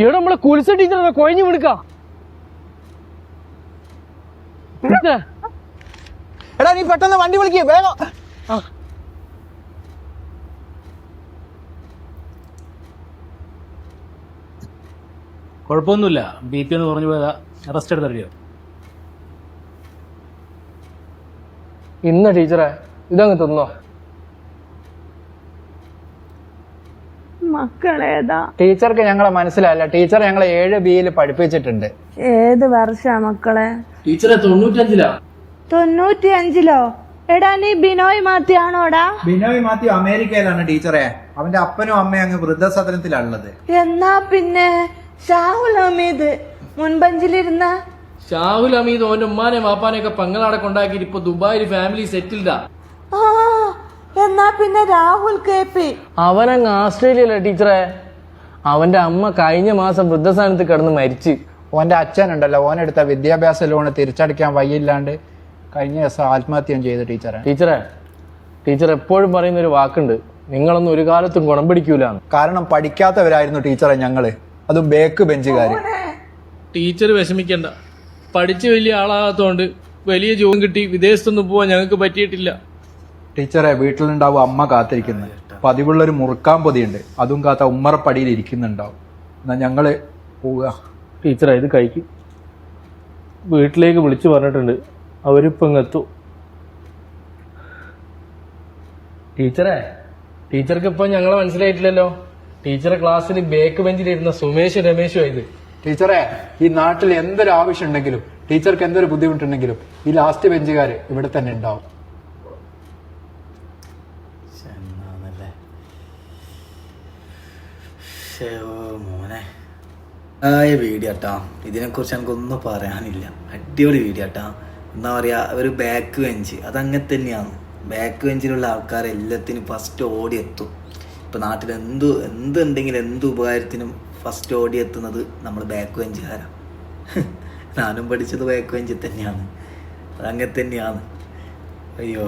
ഇവിടെ നമ്മളെ കുൽസ ടീച്ചർ കൊഴഞ്ഞു വിടുക്ക. എടാ നീ പെട്ടെന്ന് വണ്ടി വിളിക്കുക വേഗം. കുഴപ്പമൊന്നുമില്ല, BP എന്ന് പറഞ്ഞു പോയതാ. റെസ്റ്റ് എടുത്തറിയോ? ഇന്ന ടീച്ചറെ ഇതങ്ങ് തിന്നോ. മക്കളേതാ? ടീച്ചർക്ക് ഞങ്ങളെ മനസ്സിലായില്ല. ടീച്ചർ ഞങ്ങളെ 7B പഠിപ്പിച്ചിട്ടുണ്ട്. ഏത് വർഷാ മക്കളെ? ടീച്ചറെ 95-ലാ. 95-ലോ? എടാ നീ ബിനോയ് മാത്യു ആണോടാ? ബിനോയ് മാത്യു അമേരിക്കയിലാണ് ടീച്ചറെ. അവന്റെ അപ്പനും അമ്മയും അങ്ങ് വൃദ്ധസദനത്തിലാണുള്ളത്. എന്നാ പിന്നെ ഷാഹുൽ ഹമീദ് മുൻപഞ്ചിലിരുന്ന ഷാഹുൽ ഹമീദ് ഓന്റെ ഉമ്മാനെ വാപ്പാനെയൊക്കെ പങ്ങളാടെ കൊണ്ടാക്കിയിട്ട് ഇപ്പൊ ദുബായിൽ ഫാമിലി സെറ്റിൽഡാ. ആ എന്നാ പിന്നെ രാഹുൽ KP അവനങ്ങ് ആസ്ട്രേലിയയിലെ ടീച്ചറെ. അവന്റെ അമ്മ കഴിഞ്ഞ മാസം വൃദ്ധസ്ഥാനത്ത് കിടന്ന് മരിച്ച്. ഓന്റെ അച്ഛനുണ്ടല്ലോ, ഓനെടുത്ത വിദ്യാഭ്യാസ ലോണ് തിരിച്ചടയ്ക്കാൻ വയ്യില്ലാണ്ട് കഴിഞ്ഞ ദിവസം ആത്മഹത്യം ചെയ്തു ടീച്ചറെ. ടീച്ചർ എപ്പോഴും പറയുന്ന ഒരു വാക്കുണ്ട്, നിങ്ങളൊന്നും ഒരു കാലത്തും ഗുണം പിടിക്കൂലെന്ന്. കാരണം പഠിക്കാത്തവരായിരുന്നു ടീച്ചറെ ഞങ്ങള്, അതും ബേക്ക് ബെഞ്ചുകാര്. ടീച്ചർ വിഷമിക്കണ്ട, പഠിച്ച് വലിയ ആളാകാത്തോണ്ട് വലിയ ജോലി കിട്ടി വിദേശത്തൊന്നും പോവാൻ ഞങ്ങൾക്ക് പറ്റിയിട്ടില്ല. ടീച്ചറെ വീട്ടിലുണ്ടാവും അമ്മ കാത്തിരിക്കുന്നത്. പതിവുള്ളൊരു മുറുക്കാൻ പൊതിയുണ്ട്, അതും കാത്ത ഉമ്മറപ്പടിയിൽ ഇരിക്കുന്നുണ്ടാവും. എന്നാ ഞങ്ങള് പോവുക. ടീച്ചറെ ഇത് കഴിക്കും. വീട്ടിലേക്ക് വിളിച്ചു പറഞ്ഞിട്ടുണ്ട്, അവരിപ്പം ഇങ്ങെത്തും. ടീച്ചർക്ക് ഇപ്പം ഞങ്ങളെ മനസ്സിലായിട്ടില്ലല്ലോ. ടീച്ചറെ ക്ലാസ്സിൽ ബേക്ക് ബെഞ്ചിലിരുന്ന സുമേഷ് രമേശും ആയത്. ടീച്ചറെ ഈ നാട്ടിൽ എന്തൊരു ആവശ്യം ഉണ്ടെങ്കിലും ടീച്ചർക്ക് എന്തൊരു ബുദ്ധിമുട്ടുണ്ടെങ്കിലും ഈ ലാസ്റ്റ് ബെഞ്ചുകാര് ഇവിടെ തന്നെ ഉണ്ടാവും. മോനെ വീഡിയോ കേട്ടോ. ഇതിനെക്കുറിച്ച് എനിക്കൊന്നും പറയാനില്ല. അടിപൊളി വീഡിയോ കേട്ടോ. എന്താ പറയുക, ഒരു ബാക്ക് ബെഞ്ച് അതങ്ങനെ തന്നെയാണ്. ബാക്ക് ബെഞ്ചിലുള്ള ആൾക്കാർ എല്ലാത്തിനും ഫസ്റ്റ് ഓടി എത്തും. ഇപ്പം നാട്ടിൽ എന്തുണ്ടെങ്കിലും എന്ത് ഉപകാരത്തിനും ഫസ്റ്റ് ഓടി എത്തുന്നത് നമ്മൾ ബാക്ക് ബെഞ്ചുകാരാണ്. ഞാനും പഠിച്ചത് ബാക്ക് ബെഞ്ചിൽ തന്നെയാണ്. അതങ്ങനെ തന്നെയാണ്. അയ്യോ.